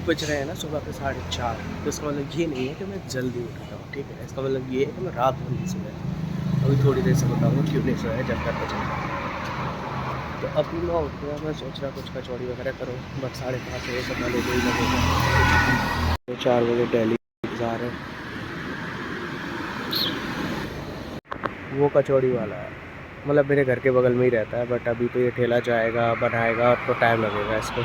अभी बज रहे हैं ना सुबह के 4:30। तो इसका मतलब ये नहीं है कि मैं जल्दी उठ रहा हूँ, ठीक है। इसका मतलब ये है कि मैं रात भर नहीं सोया। अभी थोड़ी देर से बताऊँगा क्यों नहीं सोया, जब तक बचा। तो अभी मैं उठ गया, मैं सोच रहा कुछ कचौड़ी वगैरह करूँ, बट 5:30 बजे से पहले कोई लगेगा। तो 4 बजे दिल्ली जा रहे हैं। वो कचौड़ी वाला है, मतलब मेरे घर के बगल में ही रहता है, बट अभी तो ये ठेला जाएगा बनाएगा तो टाइम लगेगा इसको।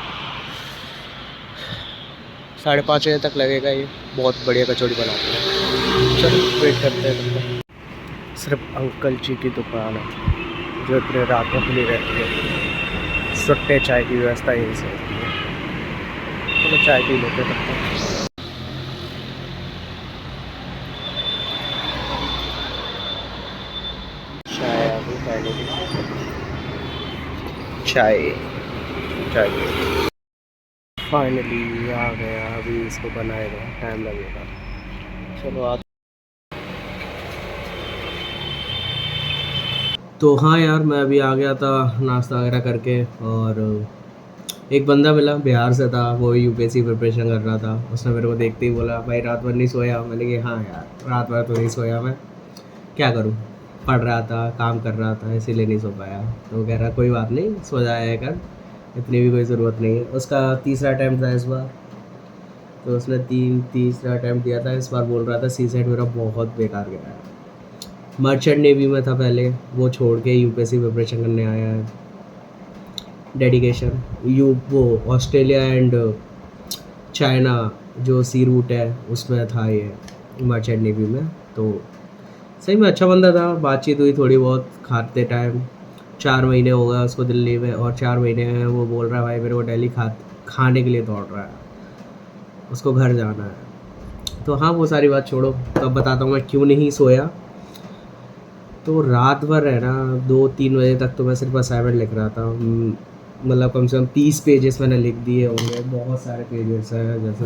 5:30 बजे तक लगेगा। ये बहुत बढ़िया कचौड़ी बनाते हैं। चलो वेट करते हैं तब तक। सिर्फ अंकल जी की दुकान है जो इतने रात में खुली रहती है। सुट्टे चाय की व्यवस्था यहीं से होती है। चलो चाय पी लेते हैं तब तक। चाय आ गई फाइनली। चाय चाय फाइनली आ गया। अभी इसको बनाएगा, टाइम लगेगा। चलो आ। तो हाँ यार, मैं अभी आ गया था नाश्ता वगैरह करके, और एक बंदा मिला, बिहार से था, वो यूपीएससी प्रिपरेशन कर रहा था। उसने मेरे को देखते ही बोला, भाई रात भर नहीं सोया? मैंने कहा हाँ यार, रात भर तो नहीं सोया मैं, क्या करूँ, पढ़ रहा था, काम कर रहा था, इसीलिए नहीं सो पाया। तो वो कह रहा कोई बात नहीं, सो जाया कर, इतनी भी कोई ज़रूरत नहीं है। उसका तीसरा अटैम्प्ट था इस बार, तो उसने तीसरा अटैम्प्ट दिया था। इस बार बोल रहा था सी सेट मेरा बहुत बेकार गया है। मर्चेंट नेवी में था पहले, वो छोड़ के यूपीएससी प्रिपरेशन करने आया है। डेडिकेशन। वो ऑस्ट्रेलिया एंड चाइना जो सी रूट है उसमें था ये, मर्चेंट नेवी में। तो सही में अच्छा बंदा था, बातचीत हुई थोड़ी बहुत खाते टाइम। 4 महीने हो गए उसको दिल्ली में, और 4 महीने में वो बोल रहा है भाई मेरे को दिल्ली खाने के लिए दौड़ रहा है, उसको घर जाना है। तो हाँ, वो सारी बात छोड़ो, तो अब बताता हूँ मैं क्यों नहीं सोया। तो रात भर है ना, 2-3 बजे तक तो मैं सिर्फ असाइनमेंट लिख रहा था। मतलब कम से कम 30 पेजेस मैंने लिख दिए होंगे, बहुत सारे पेजेस हैं। जैसे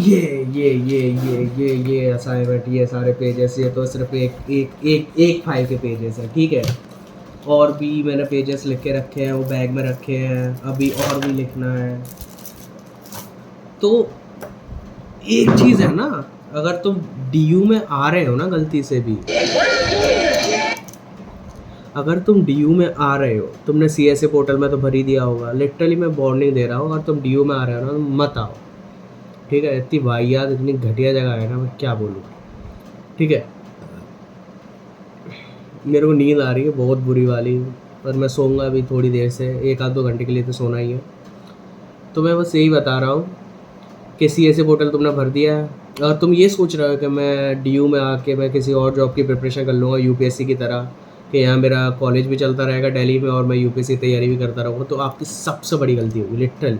ये असाइनमेंट, ये सारे पेजेस, ये तो सिर्फ एक फाइल के पेजेस हैं, ठीक है। और भी मैंने पेजेस लिख के रखे हैं, वो बैग में रखे हैं, अभी और भी लिखना है। तो एक चीज़ है ना, अगर तुम डीयू में आ रहे हो ना गलती से भी, अगर तुम डीयू में आ रहे हो, तुमने सीएसए पोर्टल में तो भर ही दिया होगा। लिटरली मैं वार्निंग दे रहा हूँ, अगर तुम डीयू में आ रहे हो ना तो मत आओ, ठीक है। इतनी वाहियात, इतनी घटिया जगह है ना, मैं क्या बोलूँ, ठीक है। मेरे को नींद आ रही है बहुत बुरी वाली, पर मैं सोऊंगा अभी थोड़ी देर से, 1-2 घंटे के लिए तो सोना ही है। तो मैं बस यही बता रहा हूँ कि सीएसए पोर्टल तुमने भर दिया है, और तुम ये सोच रहे हो कि मैं डीयू में आके मैं किसी और जॉब की प्रिपरेशन कर लूँगा यूपीएससी की तरह, कि यहाँ मेरा कॉलेज भी चलता रहेगा दिल्ली में और मैं यूपीएससी तैयारी भी करता रहूँगा। तो आपकी सबसे बड़ी गलती होगी, लिटरली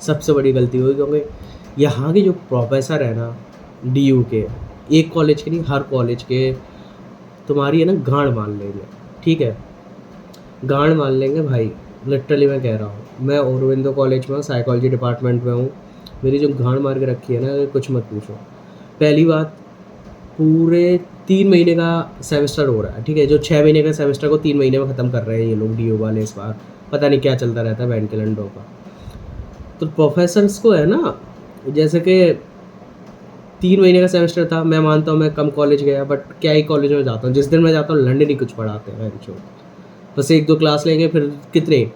सबसे बड़ी गलती होगी, क्योंकि यहाँ के जो प्रोफेसर है ना डीयू के, एक कॉलेज के नहीं, हर कॉलेज के तुम्हारी है ना गांड मान लेंगे, ठीक है। गांड मान लेंगे भाई, लिटरली मैं कह रहा हूँ। मैं औरबिंदो कॉलेज में हूँ, साइकोलॉजी डिपार्टमेंट में हूँ। मेरी जो गांड मार के रखी है ना, कुछ मत पूछो। पहली बात, पूरे 3 महीने का सेमेस्टर हो रहा है, ठीक है। जो 6 महीने का सेमेस्टर को 3 महीने में ख़त्म कर रहे हैं ये लोग डीयू वाले इस बार। पता नहीं क्या चलता रहता है बैंड कैलेंडरों का। तो प्रोफेसर्स को है ना, जैसे कि 3 महीने का सेमेस्टर था, मैं मानता हूँ मैं कम कॉलेज गया, बट क्या ही कॉलेज में जाता हूँ, जिस दिन मैं जाता हूँ लंडन ही कुछ पढ़ाते हैं जो, बस 1-2 क्लास लेंगे। फिर कितने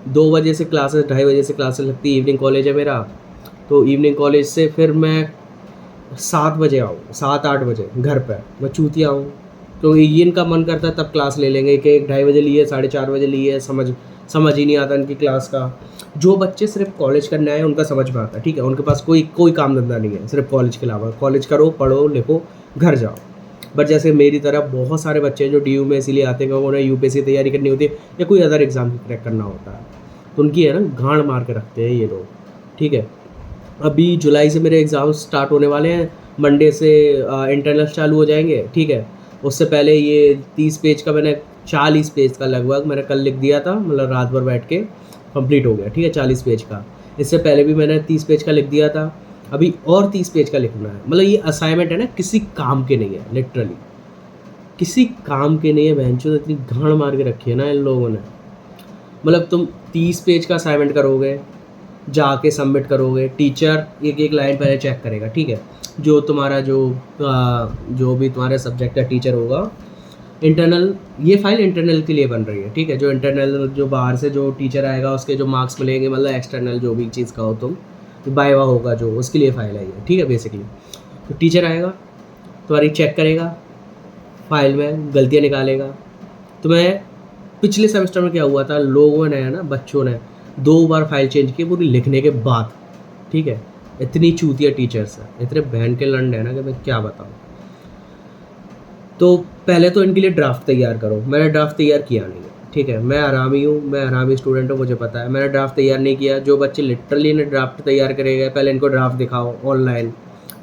2 बजे से क्लासेस, 2:30 बजे से क्लासेस लगती है, इवनिंग कॉलेज है मेरा। तो इवनिंग कॉलेज से फिर मैं 7 बजे आऊँ, 7-8 बजे घर पर मैं चूतिया हूँ। तो ये इनका मन करता है तब क्लास ले लेंगे, कि 2:30 बजे लिए, 4:30 बजे लिए, समझ ही नहीं आता इनकी क्लास का। जो बच्चे सिर्फ कॉलेज करने आए उनका समझ में आता है, ठीक है। उनके पास कोई काम धंधा नहीं है सिर्फ कॉलेज के अलावा। कॉलेज करो, पढ़ो, लिखो, घर जाओ। बट जैसे मेरी तरह बहुत सारे बच्चे हैं जो डीयू में इसीलिए आते हैं क्योंकि उन्हें यूपीएससी तैयारी करनी होती है या कोई अदर एग्ज़ाम क्रैक करना होता है। तो उनकी है ना गांड मार के रखते हैं ये लोग, ठीक है। अभी जुलाई से मेरे एग्ज़ाम स्टार्ट होने वाले हैं, मंडे से इंटरनल्स चालू हो जाएंगे, ठीक है। उससे पहले ये 30 पेज का मैंने 40 पेज का लगभग मैंने कल लिख दिया था, मतलब रात भर बैठ के कंप्लीट हो गया, ठीक है, 40 पेज का। इससे पहले भी मैंने 30 पेज का लिख दिया था, अभी और 30 पेज का लिखना है। मतलब ये असाइनमेंट है ना, किसी काम के नहीं है, लिटरली किसी काम के नहीं है। बहनचोद इतनी गांड मार के रखी है ना इन लोगों ने। मतलब तुम 30 पेज का असाइनमेंट करोगे, जाके सबमिट करोगे, टीचर एक एक लाइन पहले चेक करेगा, ठीक है। जो तुम्हारा जो भी तुम्हारे सब्जेक्ट का टीचर होगा, इंटरनल, ये फाइल इंटरनल के लिए बन रही है, ठीक है। जो इंटरनल, जो बाहर से जो टीचर आएगा उसके जो मार्क्स मिलेंगे, मतलब एक्सटर्नल जो भी चीज़ का हो तुम, बायवा होगा जो, उसके लिए फ़ाइल आई है, ठीक है। बेसिकली तो टीचर आएगा, तुम्हारी चेक करेगा, फाइल में गलतियाँ निकालेगा। तुम्हें पिछले सेमेस्टर में क्या हुआ था, लोगों ने है ना, बच्चों ने 2 बार फाइल चेंज की पूरी लिखने के बाद, ठीक है। इतनी चूतिया टीचर्स है, इतने बहन के लंड है ना कि मैं क्या बताऊँ। तो पहले तो इनके लिए ड्राफ्ट तैयार करो। मैंने ड्राफ्ट तैयार किया नहीं है, ठीक है। मैं आरामी हूँ, मैं आरामी स्टूडेंट हूँ, मुझे पता है। मैंने ड्राफ्ट तैयार नहीं किया। जो बच्चे लिटरली ने ड्राफ्ट तैयार करेंगे, पहले इनको ड्राफ्ट दिखाओ ऑनलाइन,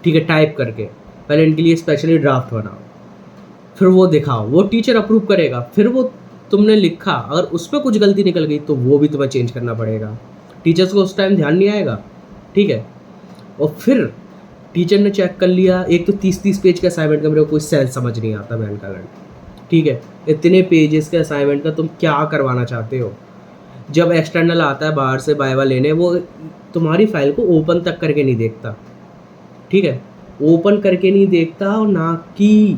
ठीक है, टाइप करके। पहले इनके लिए स्पेशली ड्राफ्ट बनाओ, फिर वो दिखाओ, वो टीचर अप्रूव करेगा। फिर वो तुमने लिखा, अगर उस पर कुछ गलती निकल गई तो वो भी तुम्हें चेंज करना पड़ेगा। टीचर्स को उस टाइम ध्यान नहीं आएगा, ठीक है। और फिर टीचर ने चेक कर लिया, एक तो 30-30 पेज के असाइनमेंट का मेरे को कोई सेंस समझ नहीं आता बहन का लड़, ठीक है। इतने पेजेस के असाइनमेंट का तुम क्या करवाना चाहते हो। जब एक्सटर्नल आता है बाहर से बायवा लेने, वो तुम्हारी फाइल को ओपन तक करके नहीं देखता, ठीक है। ओपन करके नहीं देखता, और ना कि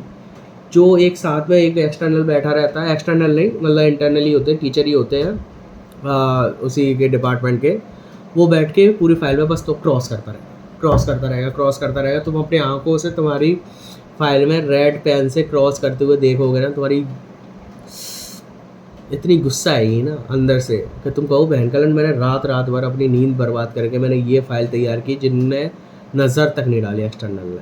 जो एक साथ में एक एक्सटर्नल बैठा रहता है, एक्सटर्नल नहीं मतलब इंटरनल ही होते हैं, टीचर ही होते हैं उसी के डिपार्टमेंट के, वो बैठ के पूरी फाइल में बस तो क्रॉस करता रहेगा, क्रॉस करता रहेगा, क्रॉस करता रहेगा। तुम अपनी आंखों से तुम्हारी फाइल में रेड पेन से क्रॉस करते हुए देखोगे ना, तुम्हारी इतनी गुस्सा आएगी ना अंदर से कि तुम कहो बहन कलन, मैंने रात रात भर अपनी नींद बर्बाद करके मैंने ये फाइल तैयार की जिनमें नज़र तक नहीं डाली एक्सटर्नल ने।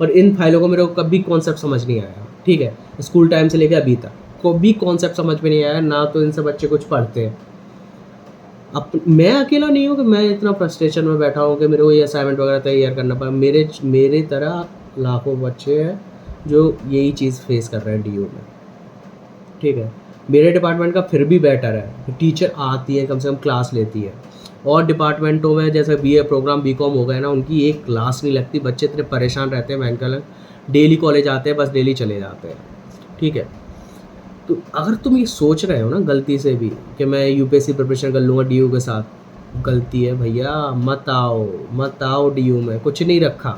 और इन फाइलों को मेरे को कभी कॉन्सेप्ट समझ नहीं आया, ठीक है। स्कूल टाइम से लेकर अभी तक कभी कॉन्सेप्ट समझ में नहीं आया, ना तो इनसे बच्चे कुछ पढ़ते हैं। अब मैं अकेला नहीं हूँ कि मैं इतना फ्रस्ट्रेशन में बैठा हूँ कि मेरे को ये असाइनमेंट वगैरह तैयार करना पड़ा। मेरे तरह लाखों बच्चे हैं जो यही चीज़ फेस कर रहे हैं डीयू में, ठीक है। मेरे डिपार्टमेंट का फिर भी बेटर है, टीचर आती है, कम से कम क्लास लेती है। और डिपार्टमेंटों में जैसे बीए प्रोग्राम, बीकॉम हो गए ना, उनकी एक क्लास नहीं लगती, बच्चे इतने परेशान रहते हैं भयंकर, डेली कॉलेज आते हैं, बस डेली चले जाते हैं, ठीक है। तो अगर तुम ये सोच रहे हो ना गलती से भी कि मैं यूपीएससी प्रिपरेशन कर लूँगा डीयू के साथ, गलती है भैया, मत आओ डीयू में, कुछ नहीं रखा,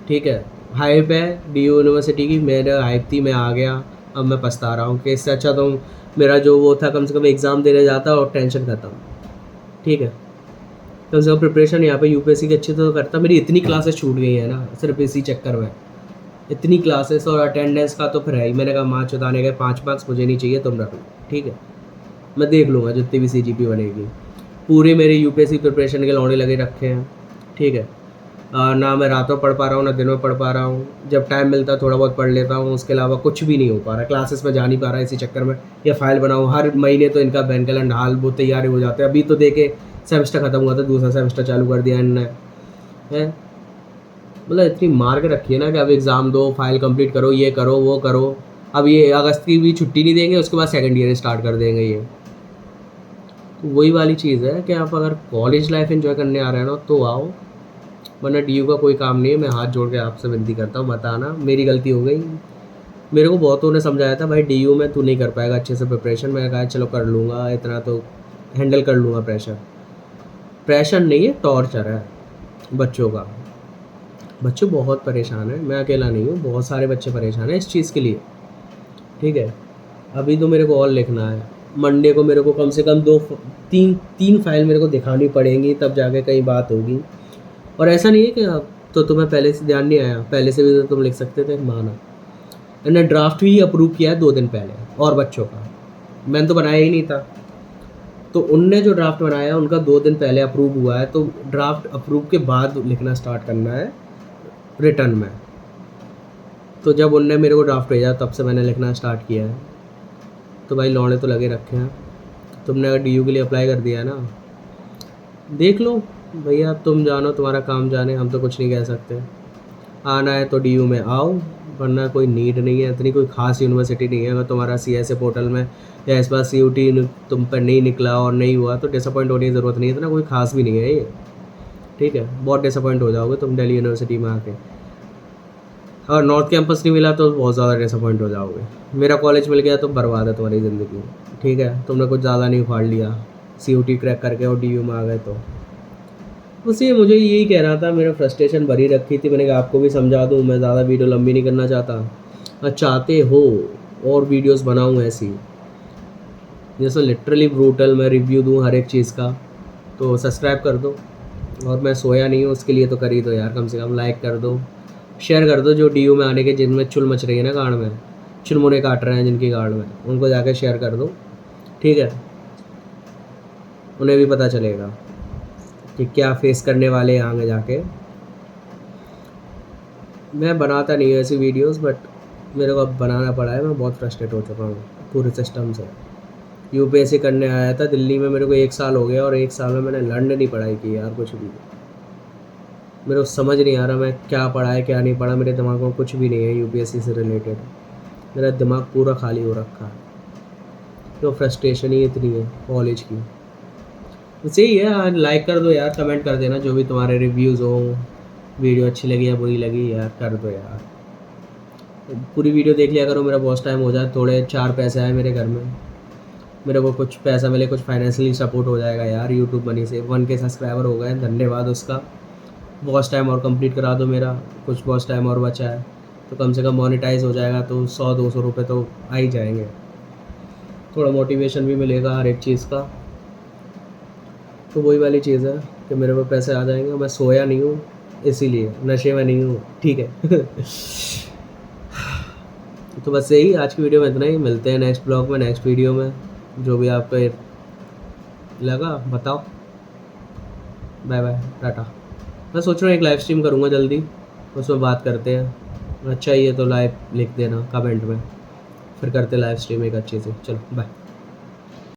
ठीक है। हाइप है डीयू यूनिवर्सिटी की, मेरा हाइप थी, मैं आ गया, अब मैं पछता रहा हूँ कि इससे अच्छा तो मेरा जो वो था, कम से कम एग्ज़ाम देने जाता और टेंशन खत्म, ठीक है। कम से कम प्रिपरेशन यहाँ पे यूपीएससी की अच्छी तो करता। मेरी इतनी क्लासेस छूट गई है ना सिर्फ इसी चक्कर में, इतनी क्लासेस, और अटेंडेंस का तो फिर है ही। मैंने कहा मार्क्स चुदाने गए, 5 मार्क्स मुझे नहीं चाहिए, तुम रख लो, ठीक है। मैं देख लूँगा जितनी भी सीजीपी बनेगी। पूरे मेरे यूपीएससी प्रिपरेशन के लौड़े लगे रखे हैं, ठीक है। ना मैं रातों पढ़ पा रहा हूँ, ना दिन में पढ़ पा रहा हूँ। जब टाइम मिलता है थोड़ा बहुत पढ़ लेता हूँ, उसके अलावा कुछ भी नहीं हो पा रहा। क्लासेस में जा नहीं पा रहा इसी चक्कर में, या फाइल बनाऊँ हर महीने, तो इनका बैंक कैलेंडर हाल वो तैयार हो जाते हैं। अभी तो देखे सेमेस्टर ख़त्म हुआ था, दूसरा सेमेस्टर चालू कर दिया इनने, है। मतलब इतनी मार के रखी है ना कि अब एग्ज़ाम दो, फाइल कंप्लीट करो, ये करो, वो करो। अब ये अगस्त की भी छुट्टी नहीं देंगे, उसके बाद सेकंड ईयर स्टार्ट कर देंगे ये। तो वही वाली चीज़ है कि आप अगर कॉलेज लाइफ एंजॉय करने आ रहे हैं ना तो आओ, वरना डीयू का कोई काम नहीं है। मैं हाथ जोड़ के आपसे विनती करता हूँ, मत आना, मेरी गलती हो गई। मेरे को बहुतों ने समझाया था भाई डीयू में तू नहीं कर पाएगा अच्छे से प्रिपरेशन। मैंने कहा चलो कर लूँगा, इतना तो हैंडल कर लूँगा। प्रेशर नहीं है, टॉर्चर है बच्चों का। बच्चे बहुत परेशान हैं, मैं अकेला नहीं हूँ, बहुत सारे बच्चे परेशान हैं इस चीज़ के लिए, ठीक है। अभी तो मेरे को और लिखना है, मंडे को मेरे को कम से कम तीन फाइल मेरे को दिखानी पड़ेंगी, तब जाके कहीं बात होगी। और ऐसा नहीं है कि तो तुम्हें पहले से ध्यान नहीं आया, पहले से भी तो तुम लिख सकते थे, माना। मैंने ड्राफ्ट भी अप्रूव किया है 2 दिन पहले, और बच्चों का मैंने तो बनाया ही नहीं था। तो उनने जो ड्राफ्ट बनाया उनका 2 दिन पहले अप्रूव हुआ है, तो ड्राफ्ट अप्रूव के बाद लिखना स्टार्ट करना है रिटर्न में। तो जब उनने मेरे को ड्राफ्ट भेजा तब से मैंने लिखना स्टार्ट किया है। तो भाई लौड़े तो लगे रखे हैं। तुमने अगर डीयू के लिए अप्लाई कर दिया है ना, देख लो भैया, तुम जानो, तुम्हारा काम जाने, हम तो कुछ नहीं कह सकते। आना है तो डीयू में आओ, वरना कोई नीड नहीं है, इतनी कोई खास यूनिवर्सिटी नहीं है। अगर तुम्हारा सीएसए पोर्टल में या इस बार सीयूटी तुम पर नहीं निकला और नहीं हुआ तो डिसअपॉइंट होने की ज़रूरत नहीं है, इतना कोई खास भी नहीं है ये, ठीक है। बहुत डिसअपॉइंट हो जाओगे तुम दिल्ली यूनिवर्सिटी में आके। और नॉर्थ कैंपस नहीं मिला तो बहुत ज़्यादा डिसअपॉइंट हो जाओगे। मेरा कॉलेज मिल गया तो बर्बाद है तुम्हारी ज़िंदगी। ठीक है, तुमने कुछ ज़्यादा नहीं उखाड़ लिया, COT क्रैक करके और DU में आ गए तो। उसी मुझे यही कह रहा था, मेरा फ्रस्ट्रेशन भरी रखी थी, मैंने कहा आपको भी समझा दूँ, मैं ज़्यादा वीडियो लंबी नहीं करना चाहता। चाहते हो और वीडियोस बनाऊँ ऐसी, जैसे लिटरली ब्रूटल मैं रिव्यू दूँ हर एक चीज़ का, तो सब्सक्राइब कर दो। और मैं सोया नहीं हूँ उसके लिए तो कर ही दो यार, कम से कम लाइक कर दो, शेयर कर दो। जो DU में आने के जिनमें चुल मच रही है ना गाड़ में, चुलमुने काट रहे हैं जिनकी गाड़ में, उनको जाके शेयर कर दो, ठीक है। उन्हें भी पता चलेगा कि क्या फेस करने वाले हैं आगे जाके। मैं बनाता नहीं हूँ ऐसी वीडियोस, बट मेरे को अब बनाना पड़ा है। मैं बहुत फ्रस्ट्रेट हो चुका हूँ पूरे सिस्टम से। UPSC करने आया था दिल्ली में, मेरे को 1 साल हो गया और 1 साल में मैंने लर्न नहीं पढ़ाई की यार कुछ भी। मेरे को समझ नहीं आ रहा मैं क्या पढ़ा है क्या नहीं पढ़ा, मेरे दिमाग में कुछ भी नहीं है UPSC से रिलेटेड। मेरा दिमाग पूरा खाली हो रखा है, तो फ्रस्ट्रेशन ही इतनी है कॉलेज की। बस यही है, लाइक कर दो यार, कमेंट कर देना जो भी तुम्हारे रिव्यूज़ हो, वीडियो अच्छी लगी या बुरी लगी यार कर दो यार। पूरी वीडियो देख लिया करो, मेरा बहुत टाइम हो जाए, थोड़े 4 पैसे आए मेरे घर में, मेरे को कुछ पैसा मिले, कुछ फाइनेंशियली सपोर्ट हो जाएगा यार यूट्यूब मनी से। 1K सब्सक्राइबर हो गए, धन्यवाद उसका। वॉच टाइम और कंप्लीट करा दो मेरा, कुछ वॉच टाइम और बचा है तो कम से कम मोनेटाइज हो जाएगा, तो 100-200 रुपये तो आ ही जाएंगे। थोड़ा मोटिवेशन भी मिलेगा हर एक चीज़ का, तो वही वाली चीज़ है कि मेरे को पैसे आ जाएंगे। मैं सोया नहीं हूँ इसीलिए, नशे में नहीं हूँ, ठीक है। तो बस यही आज की वीडियो में इतना ही, मिलते हैं नेक्स्ट ब्लॉग में, नेक्स्ट वीडियो में। जो भी आपको लगा बताओ। Bye bye, tata. मैं सोच रहा हूँ एक लाइव स्ट्रीम करूँगा जल्दी, उसमें बात करते हैं। अच्छा ही है तो लाइव लिख देना कमेंट में, फिर करते लाइव स्ट्रीम एक अच्छी से। चलो बाय।